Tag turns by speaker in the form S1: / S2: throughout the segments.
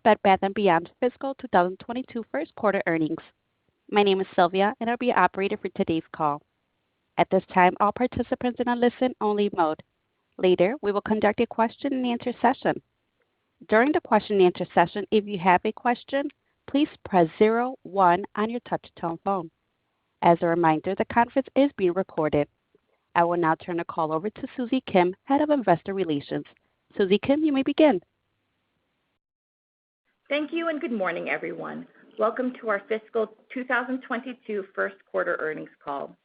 S1: Bed Bath & Beyond fiscal 2022 first quarter earnings. My name is Sylvia, and I'll be your operator for today's call. At this time, all participants are in a listen-only mode. Later, we will conduct a question-and-answer session. During the question-and-answer session, if you have a question, please press 01 on your touch-tone phone. As a reminder, the conference is being recorded. I will now turn the call over to Susie Kim, Head of Investor Relations. Susie Kim, you may begin.
S2: Thank you and good morning, everyone. Welcome to our fiscal 2022 first quarter earnings call.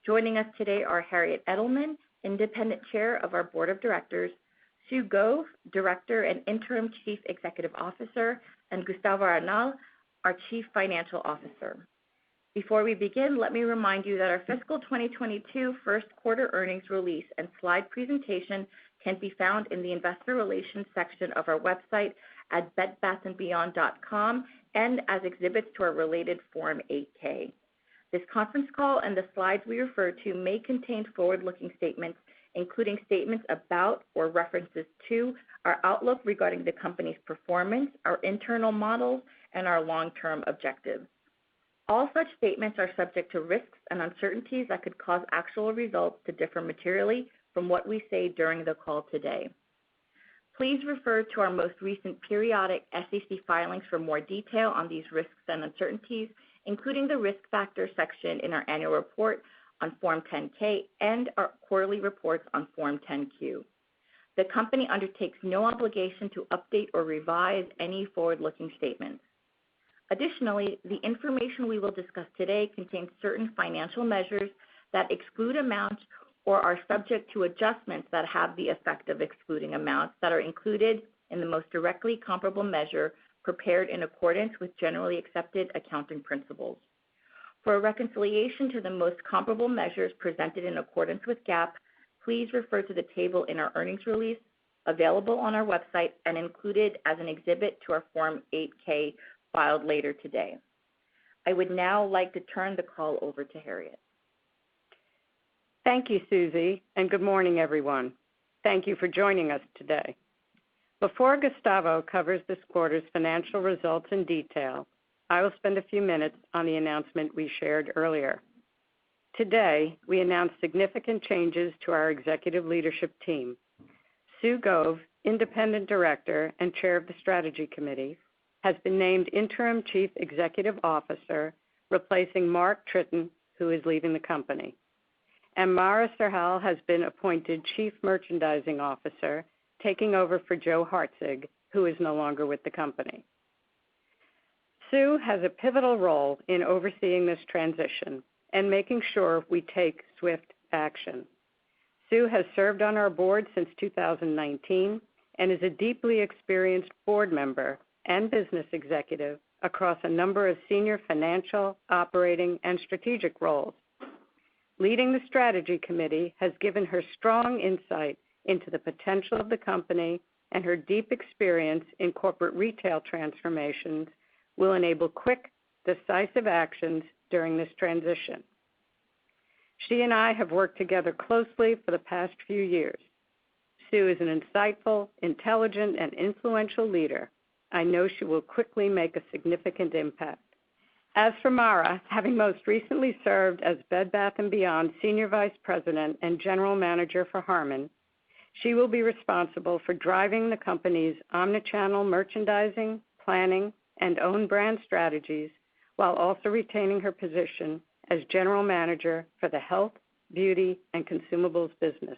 S2: Joining us today are Harriet Edelman, Independent Chair of our Board of Directors, Sue Gove, Director and Interim Chief Executive Officer, and Gustavo Arnal, our Chief Financial Officer. Before we begin, let me remind you that our fiscal 2022 first quarter earnings release and slide presentation can be found in the Investor Relations section of our website at bedbathandbeyond.com and as exhibits to our related Form 8-K. This conference call and the slides we refer to may contain forward-looking statements, including statements about or references to our outlook regarding the company's performance, our internal models, and our long-term objectives. All such statements are subject to risks and uncertainties that could cause actual results to differ materially from what we say during the call today. Please refer to our most recent periodic SEC filings for more detail on these risks and uncertainties, including the Risk Factors section in our annual report on Form 10-K and our quarterly reports on Form 10-Q. The company undertakes no obligation to update or revise any forward-looking statements. Additionally, the information we will discuss today contains certain financial measures that exclude amounts or are subject to adjustments that have the effect of excluding amounts that are included in the most directly comparable measure prepared in accordance with generally accepted accounting principles. For a reconciliation to the most comparable measures presented in accordance with GAAP, please refer to the table in our earnings release, available on our website and included as an exhibit to our Form 8-K filed later today. I would now like to turn the call over to Harriet.
S3: Thank you, Susie, and good morning, everyone. Thank you for joining us today. Before Gustavo covers this quarter's financial results in detail, I will spend a few minutes on the announcement we shared earlier. Today, we announced significant changes to our executive leadership team. Sue Gove, Independent Director and Chair of the Strategy Committee, has been named Interim Chief Executive Officer, replacing Mark Tritton, who is leaving the company. And Mara Serhal has been appointed Chief Merchandising Officer, taking over for Joe Hartzig, who is no longer with the company. Sue has a pivotal role in overseeing this transition and making sure we take swift action. Sue has served on our board since 2019 and is a deeply experienced board member and business executive across a number of senior financial, operating, and strategic roles. Leading the Strategy Committee has given her strong insight into the potential of the company, and her deep experience in corporate retail transformations will enable quick, decisive actions during this transition. She and I have worked together closely for the past few years. Sue is an insightful, intelligent, and influential leader. I know she will quickly make a significant impact. As for Mara, having most recently served as Bed Bath & Beyond Senior Vice President and General Manager for Harmon, she will be responsible for driving the company's omnichannel merchandising, planning, and own brand strategies, while also retaining her position as General Manager for the Health, Beauty, and Consumables business.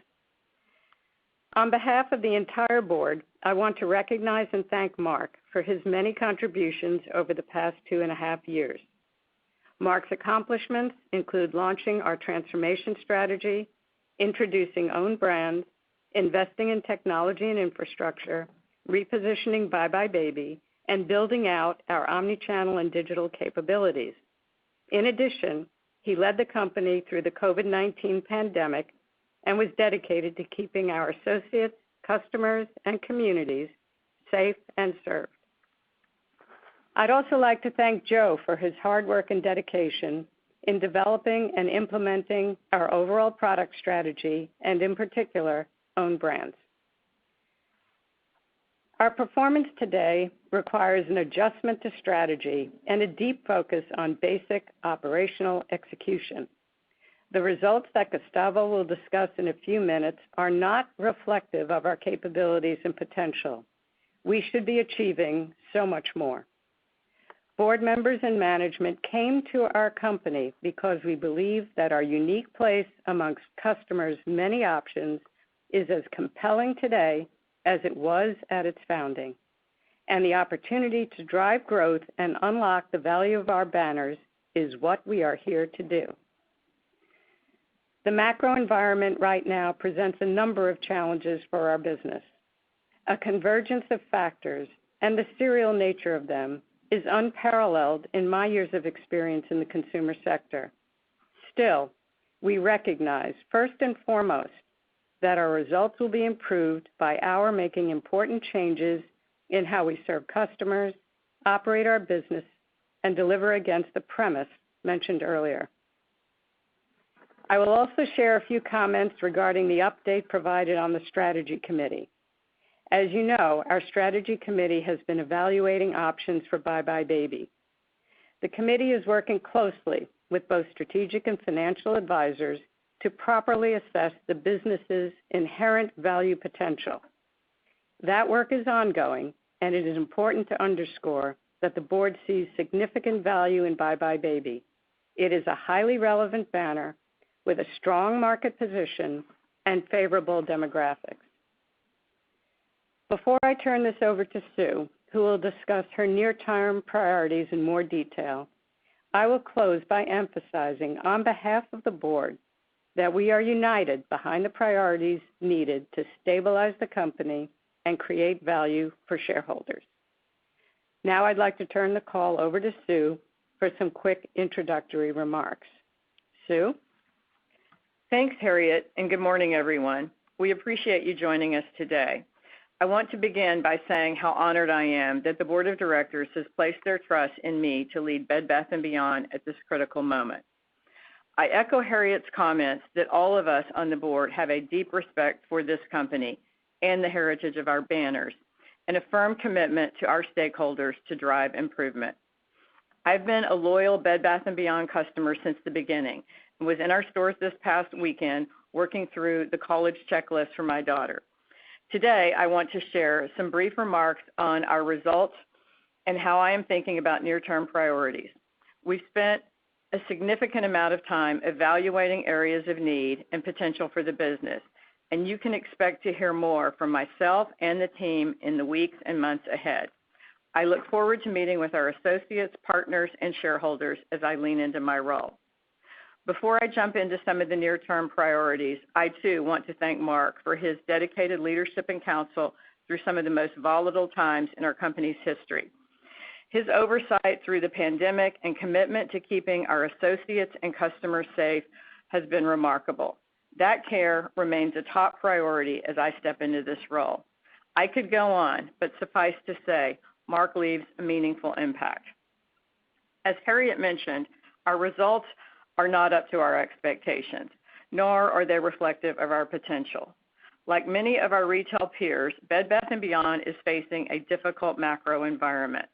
S3: On behalf of the entire board, I want to recognize and thank Mark for his many contributions over the past 2.5 years. Mark's accomplishments include launching our transformation strategy, introducing own brands, investing in technology and infrastructure, repositioning buybuy BABY, and building out our omnichannel and digital capabilities. In addition, he led the company through the COVID-19 pandemic and was dedicated to keeping our associates, customers, and communities safe and served. I'd also like to thank Joe for his hard work and dedication in developing and implementing our overall product strategy and, in particular, own brands. Our performance today requires an adjustment to strategy and a deep focus on basic operational execution. The results that Gustavo will discuss in a few minutes are not reflective of our capabilities and potential. We should be achieving so much more. Board members and management came to our company because we believe that our unique place amongst customers' many options is as compelling today as it was at its founding, and the opportunity to drive growth and unlock the value of our banners is what we are here to do. The macro environment right now presents a number of challenges for our business. A convergence of factors and the serial nature of them is unparalleled in my years of experience in the consumer sector. Still, we recognize, first and foremost, that our results will be improved by our making important changes in how we serve customers, operate our business, and deliver against the premise mentioned earlier. I will also share a few comments regarding the update provided on the Strategy Committee. As you know, our Strategy Committee has been evaluating options for BBBY Baby. The committee is working closely with both strategic and financial advisors to properly assess the business's inherent value potential. That work is ongoing, and it is important to underscore that the board sees significant value in BBBY Baby. It is a highly relevant banner with a strong market position and favorable demographics. Before I turn this over to Sue, who will discuss her near-term priorities in more detail, I will close by emphasizing on behalf of the board that we are united behind the priorities needed to stabilize the company and create value for shareholders. Now I'd like to turn the call over to Sue for some quick introductory remarks. Sue?
S4: Thanks, Harriet, and good morning, everyone. We appreciate you joining us today. I want to begin by saying how honored I am that the Board of Directors has placed their trust in me to lead Bed Bath & Beyond at this critical moment. I echo Harriet's comments that all of us on the board have a deep respect for this company and the heritage of our banners, and a firm commitment to our stakeholders to drive improvement. I've been a loyal Bed Bath & Beyond customer since the beginning and was in our stores this past weekend working through the college checklist for my daughter. Today, I want to share some brief remarks on our results and how I am thinking about near-term priorities. We've spent a significant amount of time evaluating areas of need and potential for the business, and you can expect to hear more from myself and the team in the weeks and months ahead. I look forward to meeting with our associates, partners, and shareholders as I lean into my role. Before I jump into some of the near-term priorities, I too want to thank Mark for his dedicated leadership and counsel through some of the most volatile times in our company's history. His oversight through the pandemic and commitment to keeping our associates and customers safe has been remarkable. That care remains a top priority as I step into this role. I could go on, but suffice to say, Mark leaves a meaningful impact. As Harriet mentioned, our results are not up to our expectations, nor are they reflective of our potential. Like many of our retail peers, Bed Bath & Beyond is facing a difficult macro environment.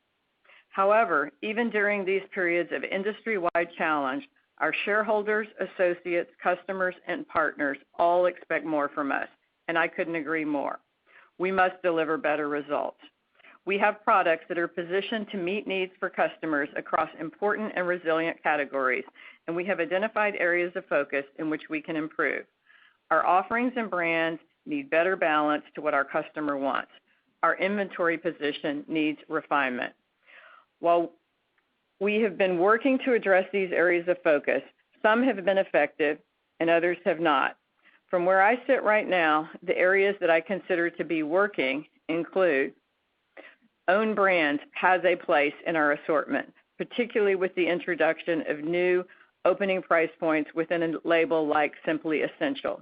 S4: However, even during these periods of industry-wide challenge, our shareholders, associates, customers, and partners all expect more from us, and I couldn't agree more. We must deliver better results. We have products that are positioned to meet needs for customers across important and resilient categories, and we have identified areas of focus in which we can improve. Our offerings and brands need better balance to what our customer wants. Our inventory position needs refinement. While we have been working to address these areas of focus, some have been effective and others have not. From where I sit right now, the areas that I consider to be working include own brands has a place in our assortment, particularly with the introduction of new opening price points within a label like Simply Essential.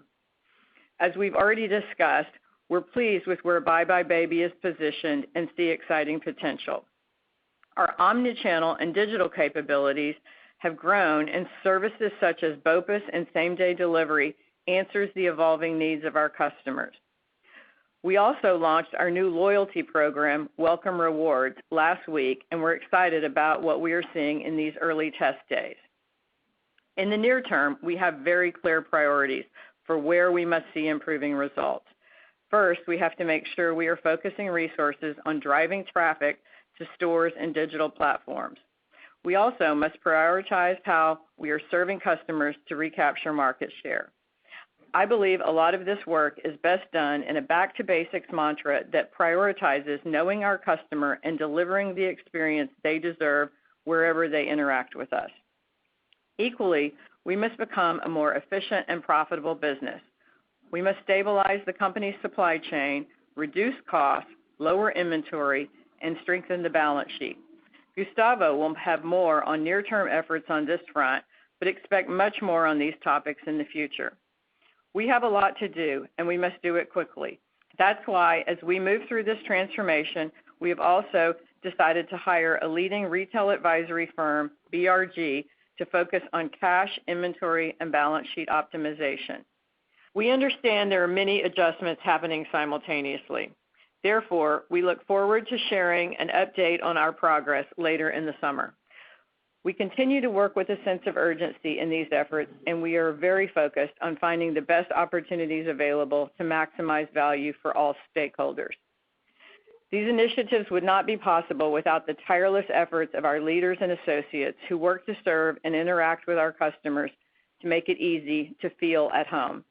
S4: As we've already discussed, we're pleased with where BBBY Baby is positioned and see exciting potential. Our omnichannel and digital capabilities have grown, and services such as BOPUS and same-day delivery answers the evolving needs of our customers. We also launched our new loyalty program, Welcome Rewards, last week, and we're excited about what we are seeing in these early test days. In the near term, we have very clear priorities for where we must see improving results. First, we have to make sure we are focusing resources on driving traffic to stores and digital platforms. We also must prioritize how we are serving customers to recapture market share. I believe a lot of this work is best done in a back-to-basics mantra that prioritizes knowing our customer and delivering the experience they deserve wherever they interact with us. Equally, we must become a more efficient and profitable business. We must stabilize the company's supply chain, reduce costs, lower inventory, and strengthen the balance sheet. Gustavo will have more on near-term efforts on this front, but expect much more on these topics in the future. We have a lot to do, and we must do it quickly. That's why, as we move through this transformation, we have also decided to hire a leading retail advisory firm, BRG, to focus on cash, inventory, and balance sheet optimization. We understand there are many adjustments happening simultaneously. Therefore, we look forward to sharing an update on our progress later in the summer. We continue to work with a sense of urgency in these efforts, and we are very focused on finding the best opportunities available to maximize value for all stakeholders. These initiatives would not be possible without the tireless efforts of our leaders and associates who work to serve and interact with our customers to make it easy to feel at home.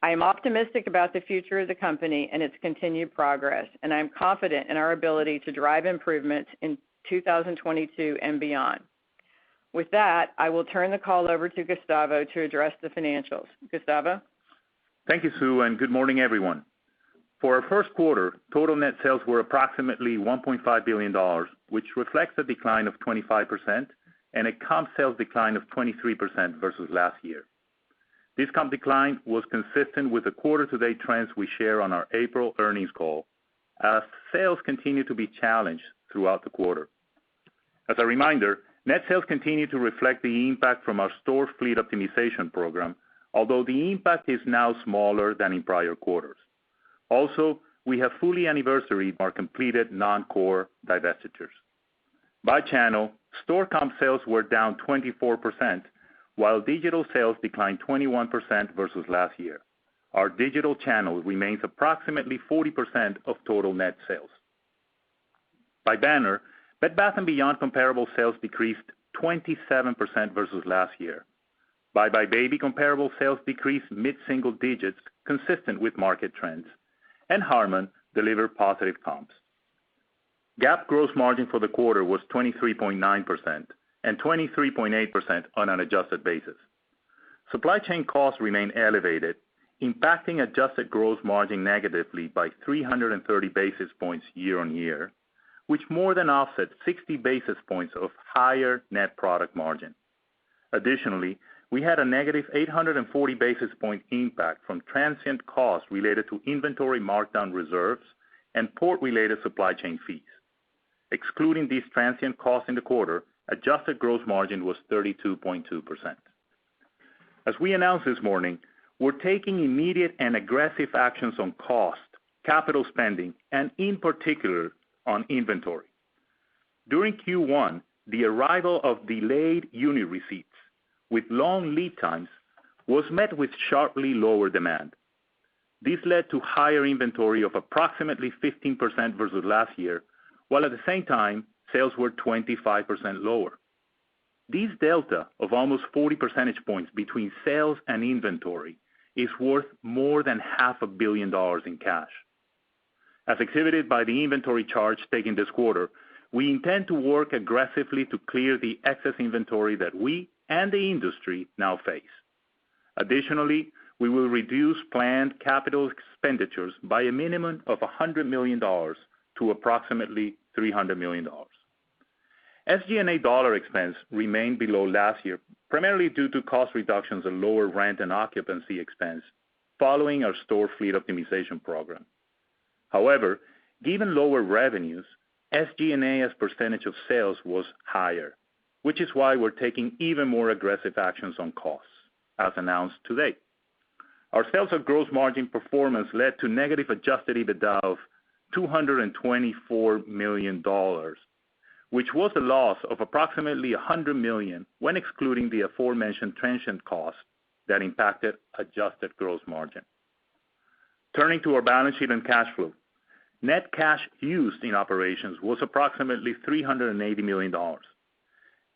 S4: I am optimistic about the future of the company and its continued progress, and I am confident in our ability to drive improvements in 2022 and beyond. With that, I will turn the call over to Gustavo to address the financials. Gustavo?
S5: Thank you, Sue, and good morning, everyone. For our first quarter, total net sales were approximately $1.5 billion, which reflects a decline of 25% and a comp sales decline of 23% versus last year. This comp decline was consistent with the quarter-to-date trends we share on our April earnings call, as sales continue to be challenged throughout the quarter. As a reminder, net sales continue to reflect the impact from our store fleet optimization program, although the impact is now smaller than in prior quarters. Also, we have fully anniversaried our completed non-core divestitures. By channel, store comp sales were down 24%, while digital sales declined 21% versus last year. Our digital channel remains approximately 40% of total net sales. By banner, Bed Bath & Beyond comparable sales decreased 27% versus last year. buybuy BABY comparable sales decreased mid-single digits, consistent with market trends, and Harmon delivered positive comps. GAAP gross margin for the quarter was 23.9% and 23.8% on an adjusted basis. Supply chain costs remain elevated, impacting adjusted gross margin negatively by 330 basis points year on year, which more than offset 60 basis points of higher net product margin. Additionally, we had a negative 840 basis point impact from transient costs related to inventory markdown reserves and port-related supply chain fees. Excluding these transient costs in the quarter, adjusted gross margin was 32.2%. As we announced this morning, we're taking immediate and aggressive actions on cost, capital spending, and in particular, on inventory. During Q1, the arrival of delayed unit receipts with long lead times was met with sharply lower demand. This led to higher inventory of approximately 15% versus last year, while at the same time, sales were 25% lower. This delta of almost 40 percentage points between sales and inventory is worth more than $500 million in cash. As exhibited by the inventory charge taken this quarter, we intend to work aggressively to clear the excess inventory that we and the industry now face. Additionally, we will reduce planned capital expenditures by a minimum of $100 million to approximately $300 million. SG&A dollar expense remained below last year, primarily due to cost reductions and lower rent and occupancy expense following our store fleet optimization program. However, given lower revenues, SG&A as percentage of sales was higher, which is why we're taking even more aggressive actions on costs, as announced today. Our sales and gross margin performance led to negative adjusted EBITDA of $224 million, which was a loss of approximately $100 million when excluding the aforementioned transient costs that impacted adjusted gross margin. Turning to our balance sheet and cash flow, net cash used in operations was approximately $380 million.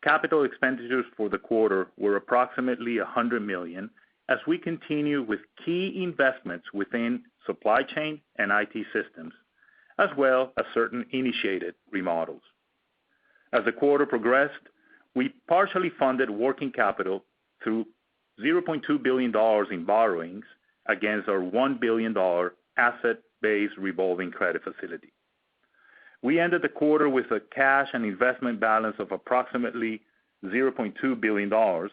S5: Capital expenditures for the quarter were approximately $100 million as we continue with key investments within supply chain and IT systems, as well as certain initiated remodels. As the quarter progressed, we partially funded working capital through $0.2 billion in borrowings against our $1 billion asset-based revolving credit facility. We ended the quarter with a cash and investment balance of approximately $0.2 billion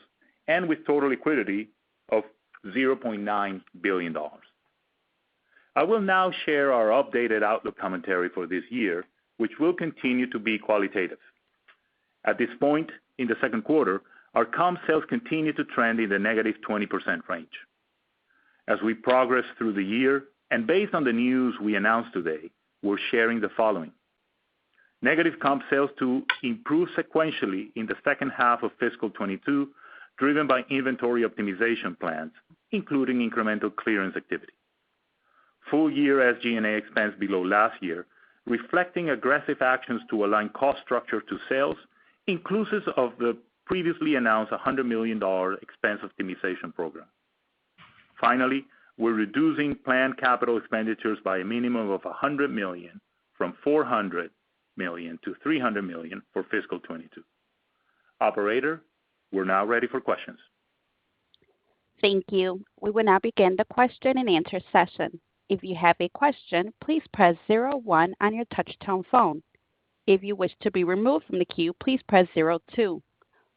S5: and with total liquidity of $0.9 billion. I will now share our updated outlook commentary for this year, which will continue to be qualitative. At this point in the second quarter, our comp sales continue to trend in the negative 20% range. As we progress through the year, and based on the news we announced today, we're sharing the following. Negative comp sales to improve sequentially in the second half of fiscal 22, driven by inventory optimization plans, including incremental clearance activity. Full year SG&A expense below last year, reflecting aggressive actions to align cost structure to sales, inclusive of the previously announced $100 million expense optimization program. Finally, we're reducing planned capital expenditures by a minimum of $100 million from $400 million to $300 million for fiscal 22. Operator, we're now ready for questions.
S1: Thank you. We will now begin the question and answer session. If you have a question, please press 01 on your touch-tone phone. If you wish to be removed from the queue, please press 02.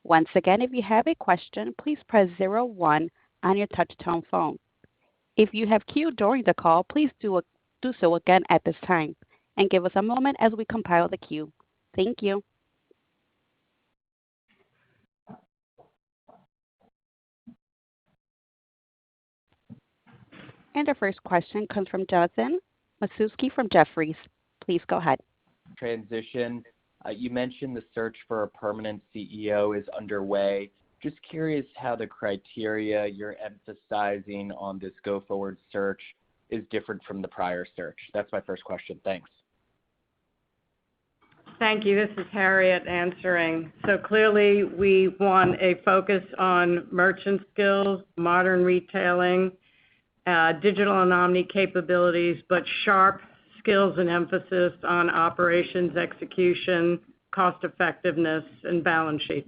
S1: Once again, if you have a question, please press 01 on your touch-tone phone. If you have queued during the call, please do so again at this time, and give us a moment as we compile the queue. Thank you. And our first question comes from Jonathan Matuszewski from Jefferies. Please go ahead.
S6: Transition. You mentioned the search for a permanent CEO is underway. Just curious how the criteria you're emphasizing on this go-forward search is different from the prior search. That's my first question. Thanks.
S3: Thank you. This is Harriet answering. So clearly we want a focus on merchant skills, modern retailing, digital and omni capabilities, but sharp skills and emphasis on operations, execution, cost effectiveness, and balance sheet.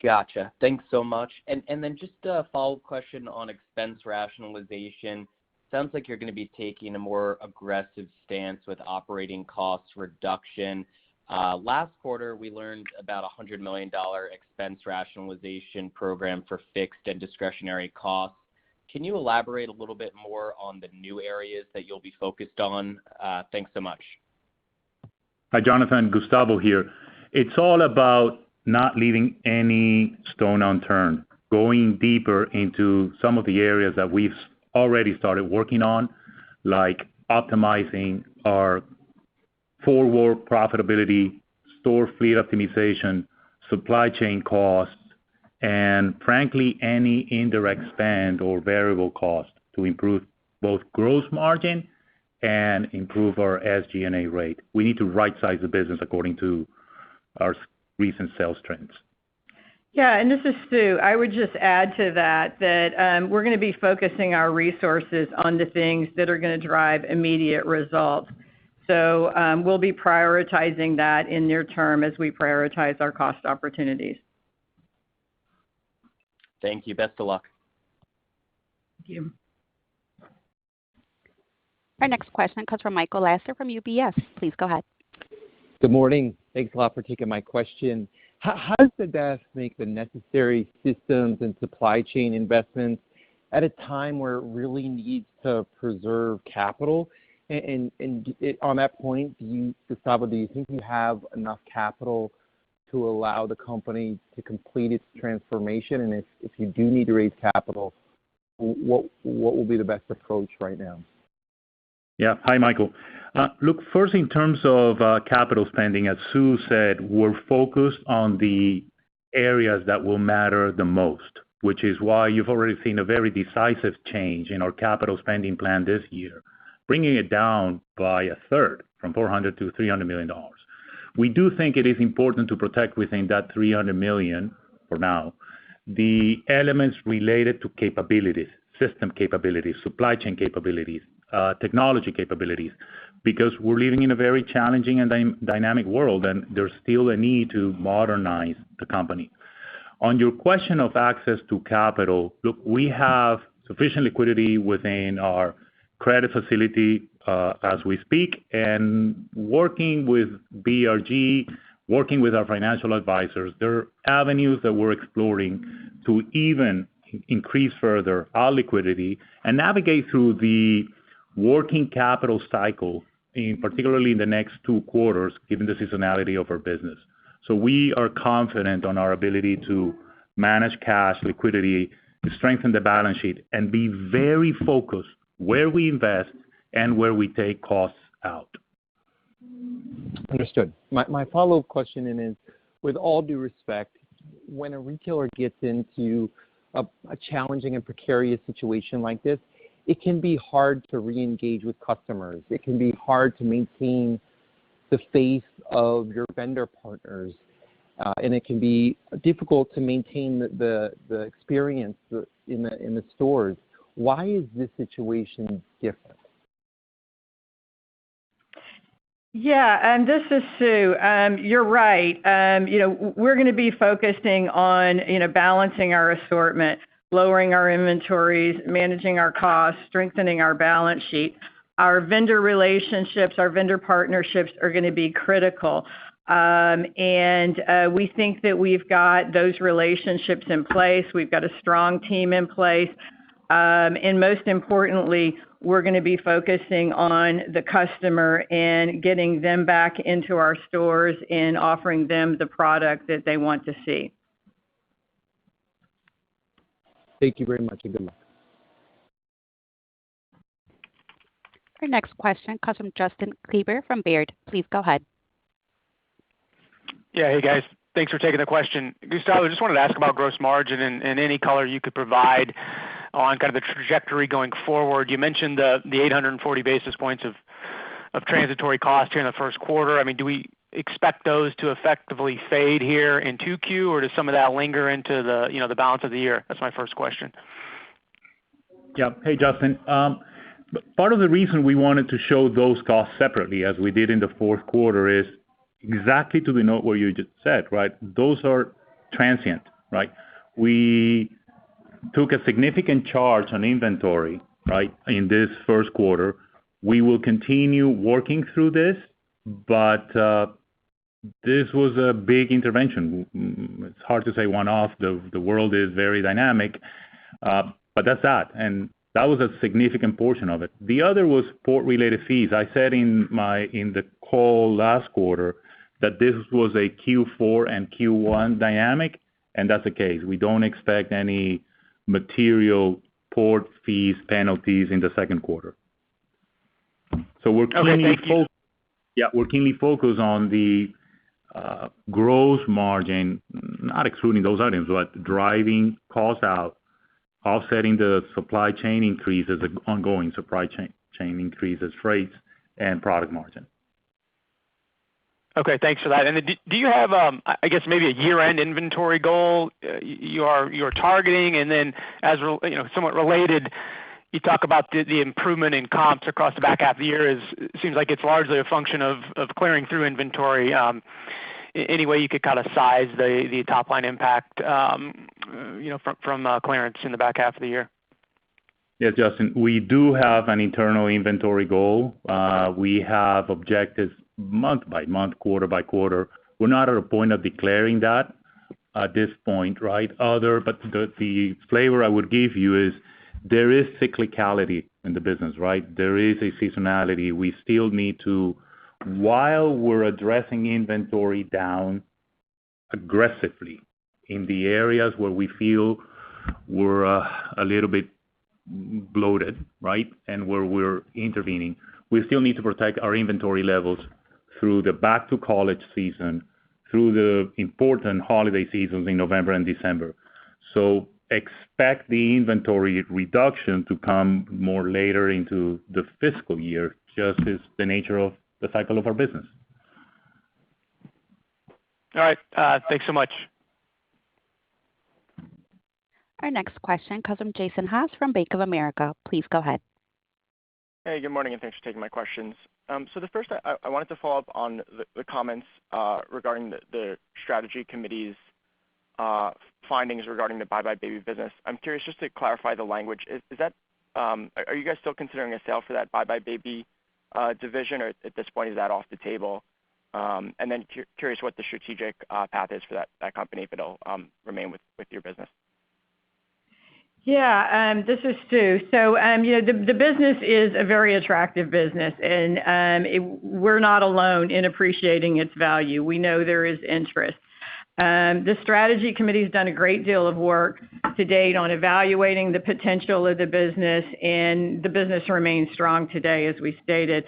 S6: Gotcha. Thanks so much. And then just a follow-up question on expense rationalization. Sounds like you're going to be taking a more aggressive stance with operating cost reduction. Last quarter, we learned about a $100 million expense rationalization program for fixed and discretionary costs. Can you elaborate a little bit more on the new areas that you'll be focused on? Thanks so much.
S5: Hi, Jonathan. Gustavo here. It's all about not leaving any stone unturned, going deeper into some of the areas that we've already started working on, like optimizing our forward profitability, store fleet optimization, supply chain costs, and frankly, any indirect spend or variable cost to improve both gross margin and improve our SG&A rate. We need to right-size the business according to our recent sales trends.
S4: Yeah, and this is Sue. I would just add to that we're going to be focusing our resources on the things that are going to drive immediate results. So we'll be prioritizing that in near term as we prioritize our cost opportunities.
S6: Thank you. Best of luck.
S4: Thank you.
S1: Our next question comes from Michael Lasser from UBS. Please go ahead.
S7: Good morning. Thanks a lot for taking my question. How does the DAS make the necessary systems and supply chain investments at a time where it really needs to preserve capital? And on that point, Gustavo, do you think you have enough capital to allow the company to complete its transformation? And if you do need to raise capital, what will be the best approach right now?
S5: Yeah. Hi, Michael. Look, first, in terms of capital spending, as Sue said, we're focused on the areas that will matter the most, which is why you've already seen a very decisive change in our capital spending plan this year, bringing it down by a third, from $400 to $300 million. We do think it is important to protect within that $300 million, for now, the elements related to capabilities, system capabilities, supply chain capabilities, technology capabilities, because we're living in a very challenging and dynamic world, and there's still a need to modernize the company. On your question of access to capital, look, we have sufficient liquidity within our credit facility as we speak, and working with BRG, working with our financial advisors, there are avenues that we're exploring to even increase further our liquidity and navigate through the working capital cycle, particularly in the next 2 quarters, given the seasonality of our business. So we are confident on our ability to manage cash, liquidity, to strengthen the balance sheet, and be very focused where we invest and where we take costs out.
S7: Understood. My follow-up question is, with all due respect, when a retailer gets into a challenging and precarious situation like this, it can be hard to re-engage with customers. It can be hard to maintain the faith of your vendor partners, and it can be difficult to maintain the experience in the stores. Why is this situation different?
S4: Yeah, this is Sue. You're right. We're going to be focusing on, balancing our assortment, lowering our inventories, managing our costs, strengthening our balance sheet. Our vendor relationships, our vendor partnerships are going to be critical. And we think that we've got those relationships in place. We've got a strong team in place. And most importantly, we're going to be focusing on the customer and getting them back into our stores and offering them the product that they want to see.
S7: Thank you very much, and good luck.
S1: Our next question comes from Justin Kleber from Baird. Please go ahead.
S8: Yeah, hey guys. Thanks for taking the question. Gustavo, I just wanted to ask about gross margin and any color you could provide on kind of the trajectory going forward. You mentioned the 840 basis points of transitory cost here in the first quarter. I mean, do we expect those to effectively fade here in 2Q, or does some of that linger into the balance of the year? That's my first question.
S5: Yeah. Hey, Justin. Part of the reason we wanted to show those costs separately, as we did in the fourth quarter, is exactly to the note what you just said, right? Those are transient, right? We took a significant charge on inventory, right, in this first quarter. We will continue working through this, but this was a big intervention. It's hard to say one-off. The world is very dynamic, but that's that. And that was a significant portion of it. The other was port-related fees. I said in the call last quarter that this was a Q4 and Q1 dynamic, and that's the case. We don't expect any material port fees, penalties in the second quarter. So we're keenly focused on the gross margin, not excluding those items, but driving costs out, offsetting the supply chain increases, the ongoing supply chain increases, freights, and product margin.
S8: Okay, thanks for that. And then do you have, I guess, maybe a year-end inventory goal you're targeting? And then, as somewhat related, you talk about the improvement in comps across the back half of the year. It seems like it's largely a function of clearing through inventory. Any way you could kind of size the top line impact, from clearance in the back half of the year?
S5: Yes, Justin, we do have an internal inventory goal. We have objectives month by month, quarter by quarter. We're not at a point of declaring that at this point, right? But the flavor I would give you is there is cyclicality in the business, right? There is a seasonality. We still need to, while we're addressing inventory down, aggressively in the areas where we feel we're a little bit bloated, right? And where we're intervening. We still need to protect our inventory levels through the back to college season, through the important holiday seasons in November and December. So expect the inventory reduction to come more later into the fiscal year, just as the nature of the cycle of our business.
S8: All right. Thanks so much.
S1: Our next question comes from Jason Haas from Bank of America. Please go ahead.
S9: Hey, good morning, and thanks for taking my questions. So the first, I wanted to follow up on the comments regarding the strategy committee's findings regarding the BBBY baby business. I'm curious just to clarify the language. Is that are you guys still considering a sale for that BBBY baby division, or at this point is that off the table? And then curious what the strategic path is for that company, if it'll remain with your business.
S4: Yeah, this is Sue. So, the business is a very attractive business, and we're not alone in appreciating its value. We know there is interest. The strategy committee has done a great deal of work to date on evaluating the potential of the business, and the business remains strong today, as we stated.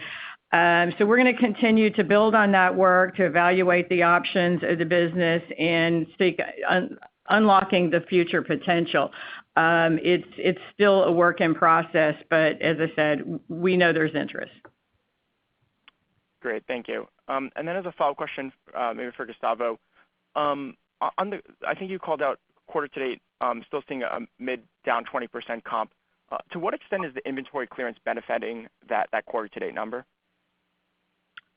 S4: So we're going to continue to build on that work to evaluate the options of the business and seek unlocking the future potential. It's still a work in process, but as I said, we know there's interest.
S9: Great, thank you. And then as a follow-up question, maybe for Gustavo, I think you called out quarter to date, still seeing a mid down 20% comp. To what extent is the inventory clearance benefiting that quarter to date number?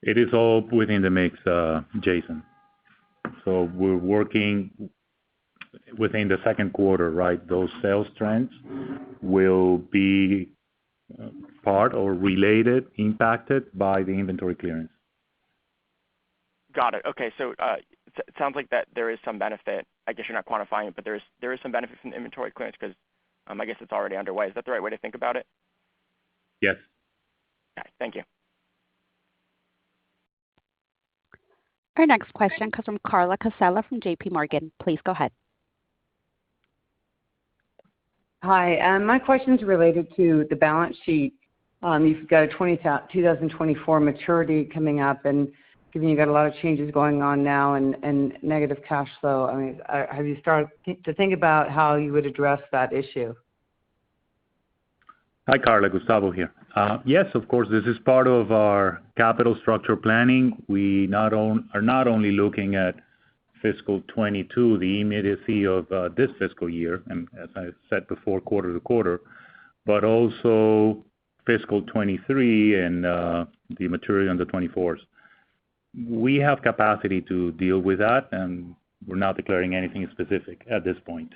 S5: It is all within the mix, Jason. So we're working within the second quarter, right? Those sales trends will be part or related, impacted by the inventory clearance.
S9: Got it. Okay, so it sounds like that there is some benefit. I guess you're not quantifying it, but there is some benefit from the inventory clearance because I guess it's already underway. Is that the right way to think about it?
S5: Yes.
S9: Okay, thank you.
S1: Our next question comes from Carla Casella from JP Morgan. Please go ahead.
S10: Hi, my question is related to the balance sheet. You've got a 2024 maturity coming up, and given you got a lot of changes going on now and negative cash flow, I mean, have you started to think about how you would address that issue?
S5: Hi, Carla. Gustavo here. Yes, of course, this is part of our capital structure planning. We are not only looking at fiscal 22, the immediacy of this fiscal year, and as I said before, quarter to quarter, but also fiscal 23 and the maturity on the 24s. We have capacity to deal with that, and we're not declaring anything specific at this point.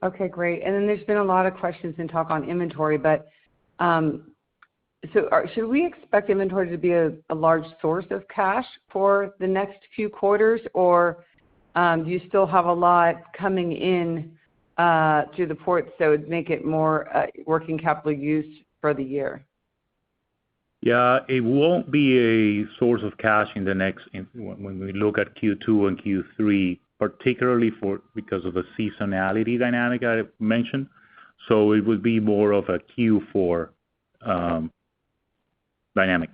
S10: Okay, great. And then there's been a lot of questions and talk on inventory, but should we expect inventory to be a large source of cash for the next few quarters, or do you still have a lot coming in through the ports that would make it more working capital use for the year?
S5: Yeah, it won't be a source of cash in the when we look at Q2 and Q3, particularly because of the seasonality dynamic I mentioned. So it would be more of a Q4 dynamic.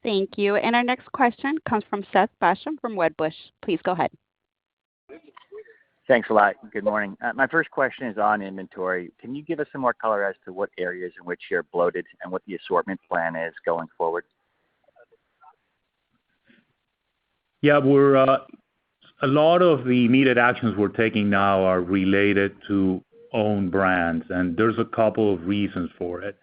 S1: Thank you. And our next question comes from Seth Basham from Wedbush. Please go ahead.
S11: Thanks a lot. Good morning. My first question is on inventory. Can you give us some more color as to what areas in which you're bloated and what the assortment plan is going forward?
S5: Yeah, a lot of the immediate actions we're taking now are related to own brands, and there's a couple of reasons for it.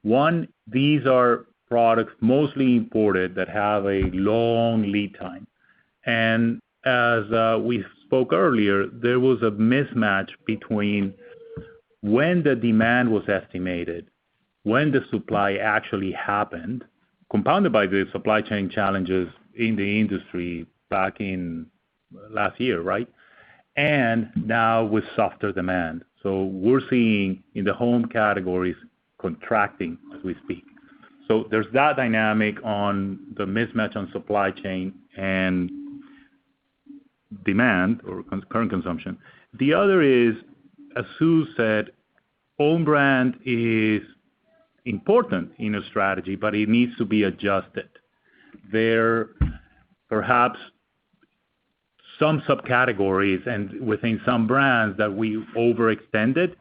S5: One, these are products mostly imported that have a long lead time. And as we spoke earlier, there was a mismatch between when the demand was estimated, when the supply actually happened, compounded by the supply chain challenges in the industry back in last year, right? And now with softer demand. So we're seeing in the home categories contracting as we speak. So there's that dynamic on the mismatch on supply chain and demand or current consumption. The other is, as Sue said, own brand is important in a strategy, but it needs to be adjusted. There perhaps some subcategories and within some brands that we overextended,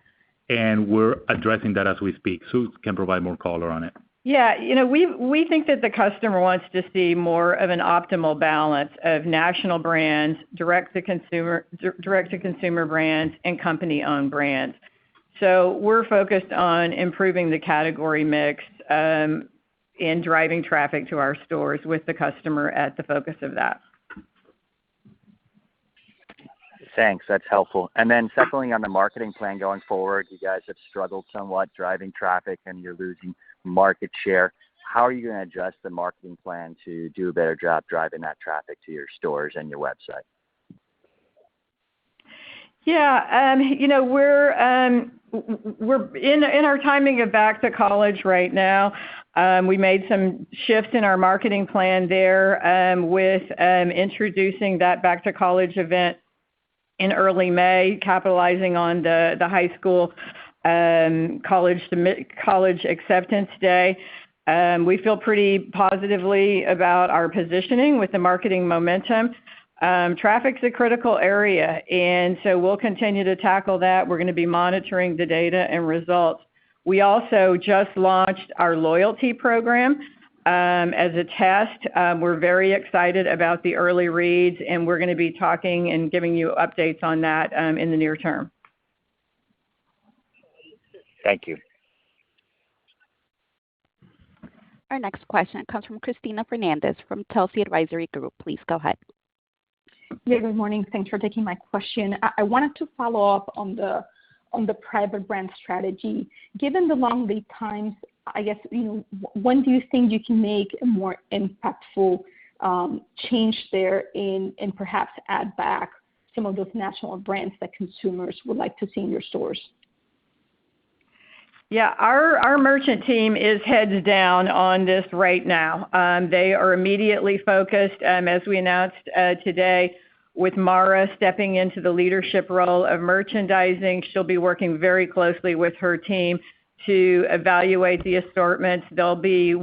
S5: and we're addressing that as we speak. Sue can provide more color on it.
S4: Yeah, we think that the customer wants to see more of an optimal balance of national brands, direct to consumer brands, and company-owned brands. So we're focused on improving the category mix and driving traffic to our stores with the customer at the focus of that.
S11: Thanks. That's helpful. And then secondly, on the marketing plan going forward, you guys have struggled somewhat driving traffic and you're losing market share. How are you going to adjust the marketing plan to do a better job driving that traffic to your stores and your website?
S4: Yeah, we're in our timing of back to college right now. We made some shifts in our marketing plan there with introducing that back to college event in early May, capitalizing on the high school college acceptance day. We feel pretty positively about our positioning with the marketing momentum. Traffic's a critical area, and so we'll continue to tackle that. We're going to be monitoring the data and results. We also just launched our loyalty program as a test. We're very excited about the early reads, and we're going to be talking and giving you updates on that in the near term.
S11: Thank you.
S1: Our next question comes from Cristina Fernandez from Telsey Advisory Group. Please go ahead.
S12: Yeah, good morning. Thanks for taking my question. I wanted to follow up on the private brand strategy. Given the long lead times, I guess, when do you think you can make a more impactful change there and perhaps add back some of those national brands that consumers would like to see in your stores?
S4: Yeah, our merchant team is heads down on this right now. They are immediately focused, as we announced today, with Mara stepping into the leadership role of merchandising. She'll be working very closely with her team to evaluate the assortments. They'll be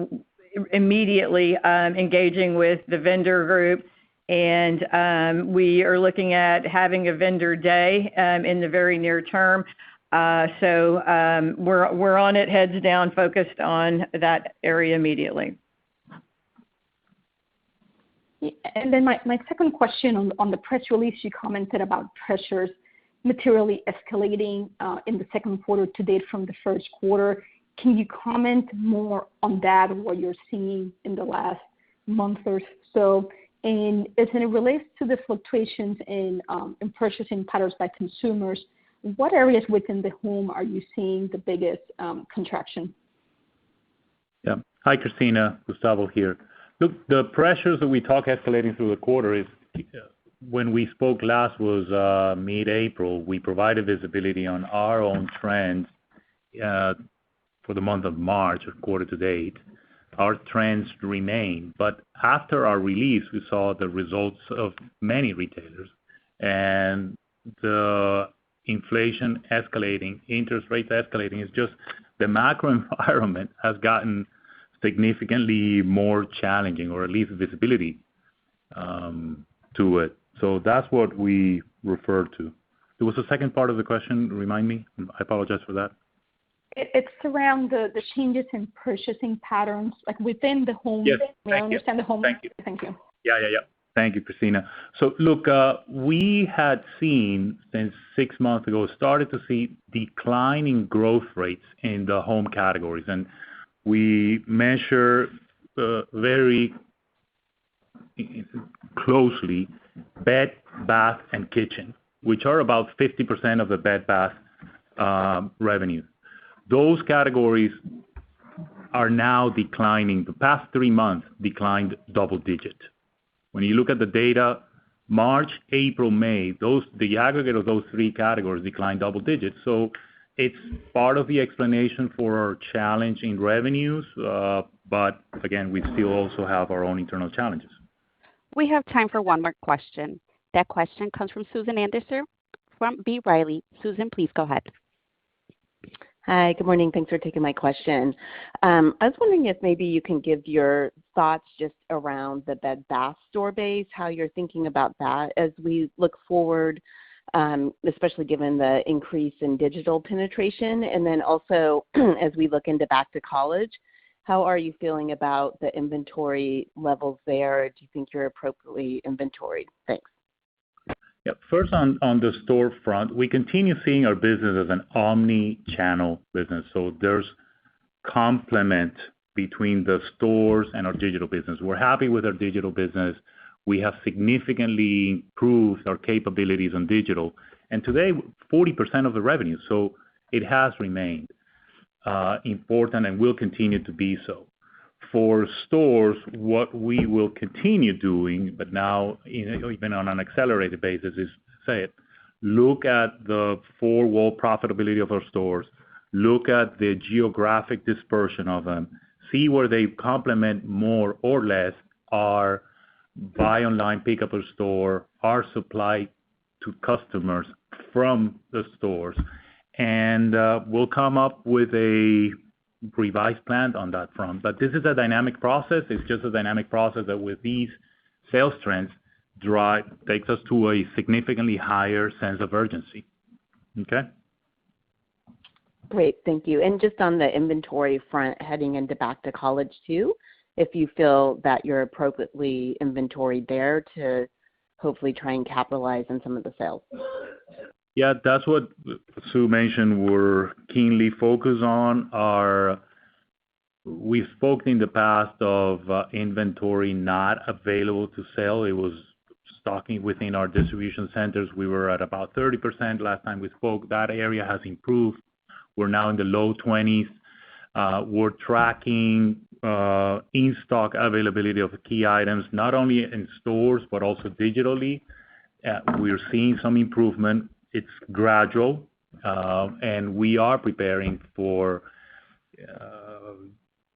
S4: immediately engaging with the vendor group, and we are looking at having a vendor day in the very near term. So we're on it, heads down, focused on that area immediately.
S12: And then my second question on the press release, you commented about pressures materially escalating in the second quarter to date from the first quarter. Can you comment more on that, what you're seeing in the last month or so? And as it relates to the fluctuations in purchasing patterns by consumers, what areas within the home are you seeing the biggest contraction?
S5: Yeah. Hi, Christina. Gustavo here. Look, the pressures that we talk escalating through the quarter is when we spoke last was mid-April. We provided visibility on our own trends for the month of March, or quarter to date. Our trends remain. But after our release, we saw the results of many retailers and the inflation escalating, interest rates escalating. It's just the macro environment has gotten significantly more challenging, or at least visibility to it. So that's what we referred to. There was a second part of the question. Remind me. I apologize for that.
S12: It's around the changes in purchasing patterns, like within the home.
S5: Yes,
S12: I understand the home.
S5: Thank you.
S12: Thank you.
S5: Yeah. Thank you, Christina. So look, we had seen since 6 months ago, started to see declining growth rates in the home categories. And we measure very closely bed, bath, and kitchen, which are about 50% of the bed, bath revenue. Those categories are now declining. The past 3 months declined double digit. When you look at the data, March, April, May, the aggregate of those 3 categories declined double digits. So It's part of the explanation for our challenge in revenues, but again, we still also have our own internal challenges.
S1: We have time for one more question. That question comes from Susan Anderson from B. Riley. Susan, please go ahead.
S13: Hi, good morning. Thanks for taking my question. I was wondering if maybe you can give your thoughts just around the Bed Bath store base, how you're thinking about that as we look forward, especially given the increase in digital penetration, and then also as we look into back to college, how are you feeling about the inventory levels there? Do you think you're appropriately inventoried? Thanks.
S5: Yeah. First on the storefront, we continue seeing our business as an omni-channel business. So there's complement between the stores and our digital business. We're happy with our digital business. We have significantly improved our capabilities on digital, and today 40% of the revenue. So it has remained important and will continue to be so. For stores, what we will continue doing, but now even on an accelerated basis, is look at the four-wall profitability of our stores, look at the geographic dispersion of them, see where they complement more or less our buy online, pick up a store, our supply to customers from the stores, and we'll come up with a revised plan on that front. But this is a dynamic process. It's just a dynamic process that with these sales trends takes us to a significantly higher sense of urgency. Okay?
S13: Great, thank you. And just on the inventory front, heading into back to college too, if you feel that you're appropriately inventoried there to hopefully try and capitalize on some of the sales.
S5: Yeah, that's what Sue mentioned. We're keenly focused on. We've spoken in the past of inventory not available to sell. It was stocking within our distribution centers. We were at about 30% last time we spoke. That area has improved. We're now in the low 20s. We're tracking in-stock availability of key items, not only in stores, but also digitally. We're seeing some improvement. It's gradual, and we are preparing for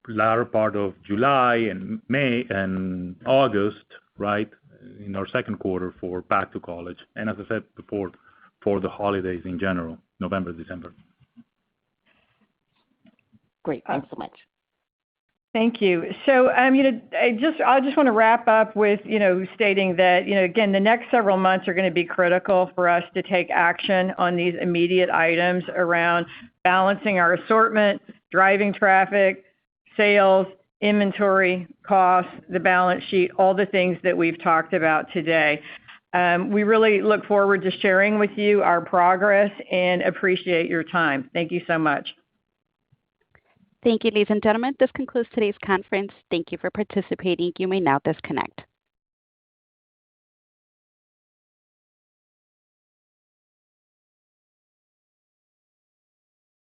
S5: latter part of July and May and August, right, in our second quarter for back to college. And as I said before, for the holidays in general, November, December.
S13: Great, thanks so much.
S4: Thank you. So, I just want to wrap up with, stating that, again, the next several months are going to be critical for us to take action on these immediate items around balancing our assortment, driving traffic, sales, inventory, costs, the balance sheet, all the things that we've talked about today. We really look forward to sharing with you our progress and appreciate your time. Thank you so much.
S1: Thank you, ladies and gentlemen. This concludes today's conference. Thank you for participating. You may now disconnect.